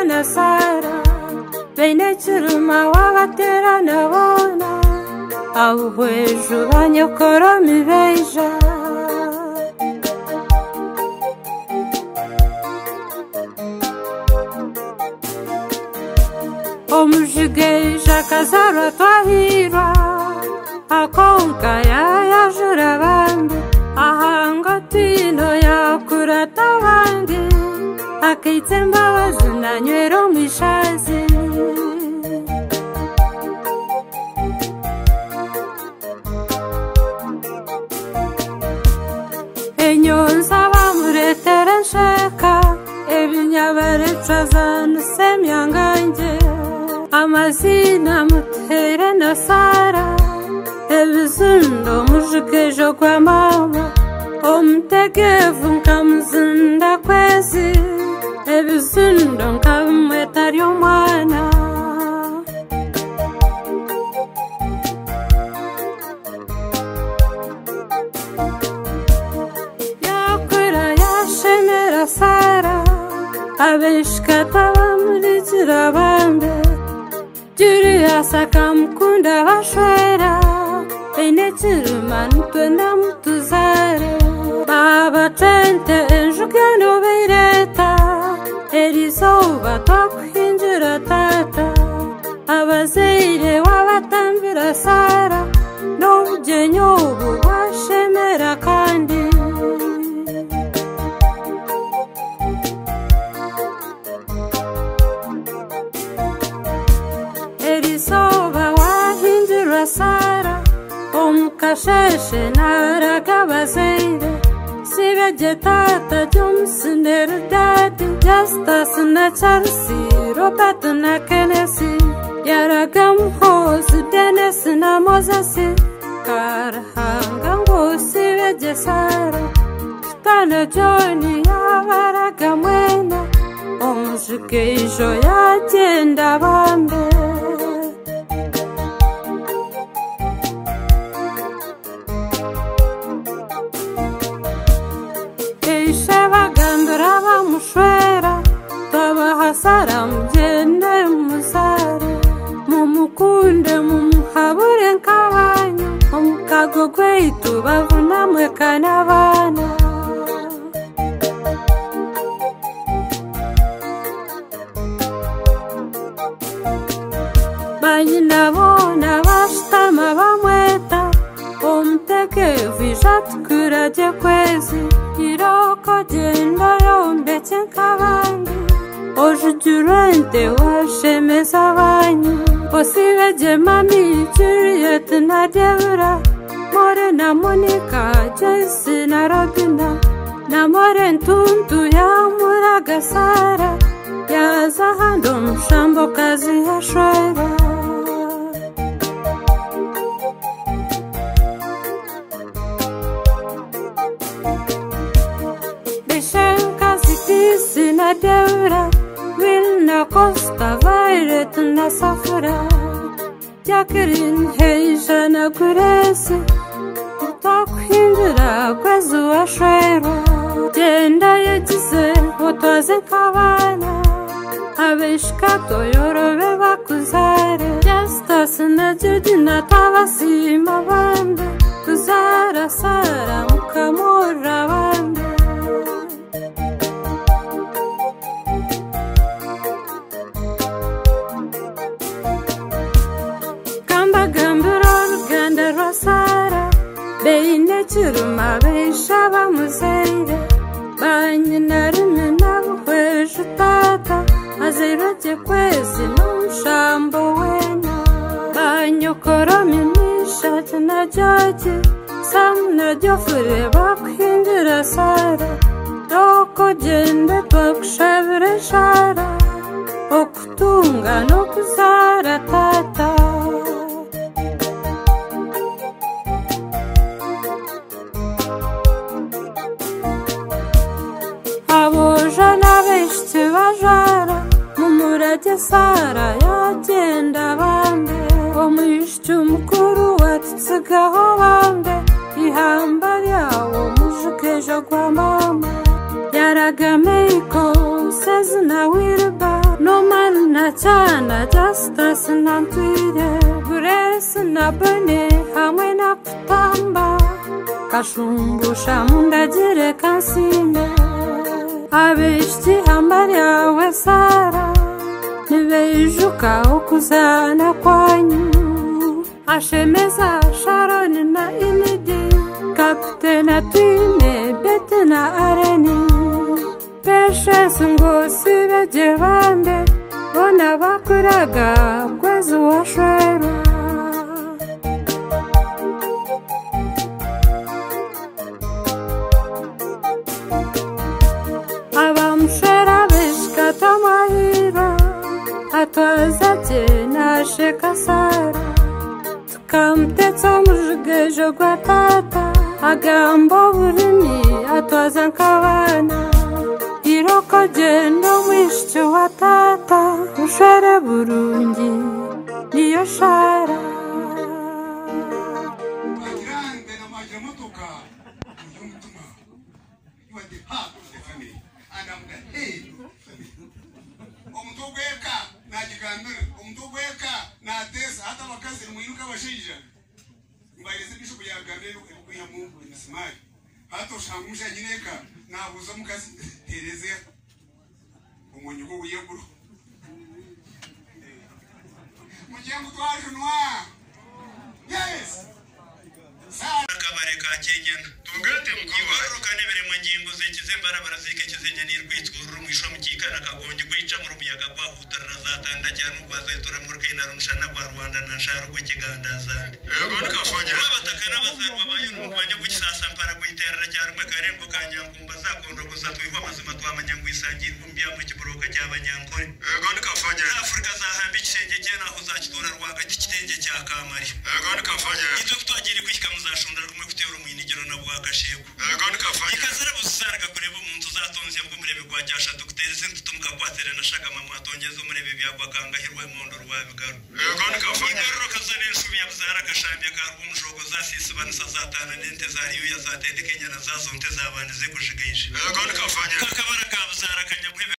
na Sara bene Kiruma wabaterana bona abo hwejo banyokora mibeja omujigeja kazarwa twahirwa akonka yajura abandi ahanga tino yakurata abandi akitse mbabazi nanywera omushazi enyonza bamuretera nsheka ebinyabarecaza nusemyangange amazina mutere na Sara ebizundo mujigejo kwa mama omutegevu nkamuzinda kwezi ebizundo nkabimweta ry'omwana yakura yashemera Sara abeshikata bamurijira bambe Julius akamukunda bashwera bene Kiruma nutwenda mutuzare baba tente enjugeno bireta erizoba twakuhinjira tata abazeire wabatambira Sara n'obugenyo obu bwashemera kandi erizoba wahinjira Sara omukasheshe naragabazeire sibege tata Johnson Daddy Justus na Chelsea Robert na Kennedy yaragamuhozi Dennis na Moses karahanga ngo sibege Sara Tana Johnny yabaraga mwena omujigejo yagenda bambe bagandura bamushwera tabaha Sara mugende muzare mumukunde mumuhabure nk'abanyu omukago gwaitu bavunamwe kanabana banyina bona bashitama bamweta omutegevu ijatukurage kwezi iroko genda yombeke nk'abandi ojujurente washemeza abanyu osibege mami Juliet na Deborah more na Monica Joyce na Robina na more ntuntu yamuraga Sara yaza hando mushambokazi yashwera na Deborah Will na Costa Violet na Safura Jacqueline Heija na Grace utakuhindura kwezi washwera genda yagize utwaze nk'abana abeshikato yorobe bakuzare Justus na Judy na Tabasima bambe kuzara Sara mukamura bambe Sara bene Kiruma besha bamuzeire banyina rimwe nabuhweje tata aziroge kwezi n'umushambo wena banyokora mimisha na George Sam na Geoffrey bakuhindura Sara doko gende twakushabire Sara okutunga no kuzara tata bajara mumurage Sara yagenda bambe omwishiki mukuru watutsegaho bambe ihamba ryawo mujigejo gwa mama yaraga Meiko Sezi na Wilba no Nachana Justus Nantide Grace Nabane Hamena Putamba Kashumbu Shamunda Jire Kansine Abishti Hambaria Wesara Nivejuka Okuzana Kwanyu Ashemeza Sharon na Inidi Kaptena Tine Betena Areni Peshe Sungo Sive Jevande Ona bakuraga kwezi washwera Abamshera bishkata mahira Atwaza jena shekasara Tukamtetsa mujgejo kwa tata Agambo burimi atwaza nkabana Iroko jendo mwishcho wa tata Ushara burungi niyo shara Grande na maja motoka Muyumtuma You are the heart of the family And I'm the head of the family Omutogweka na jigambira Omutogweka na tesa Hata wakazi mwinuka washija Mbaileze bisho kuyagambira Kuya mungu nisimari Hata ushamusha jineka Na abuza mkazi Terezea Umwenyuko kuyekuru Mujengu twarunwa Yes Kabare ka Kenya tugate mukibaro kanebere mu ngingo zekize barabara zikekizenye nirwitwuru mwisho mukikana kagonje kwica mu rumiyaga kwa hutarana zatanda cyane ubazetura mu rukina rumshana kwa Rwanda na sharu ku kigandaza yego nikafanya abatakana bazarwa bayuru mubanye kukisasa mpara kuyiterera cyane makarembo kanyankumba zakondo gusa twihwa mazima twamanya ngwisangirwa umbya mu kiburoka cy'abanyankore yego nikafanya Afrika zahambi kishenge cyena aho zakitura rwaga kikitenge cya Kamari yego nikafanya ito twagire kwishika muzashunda rumwe kutera umwinigiro na bwakashego yego nikafanya ikazara busarga kureba umuntu zatonze ngo murebe gwajyasha dogiteri sintutumuka kwatere nashaka mama atongeza umurebe byagwa kangahirwe mondo rwabigaru yego nikafanya rero kazane nshubi yabzara kashambye karwo mushogo zasisi banisa zatana nente zariyo yazatende Kenya na zazonte zabane zikujigisha yego nikafanya kakabara kabzara kanya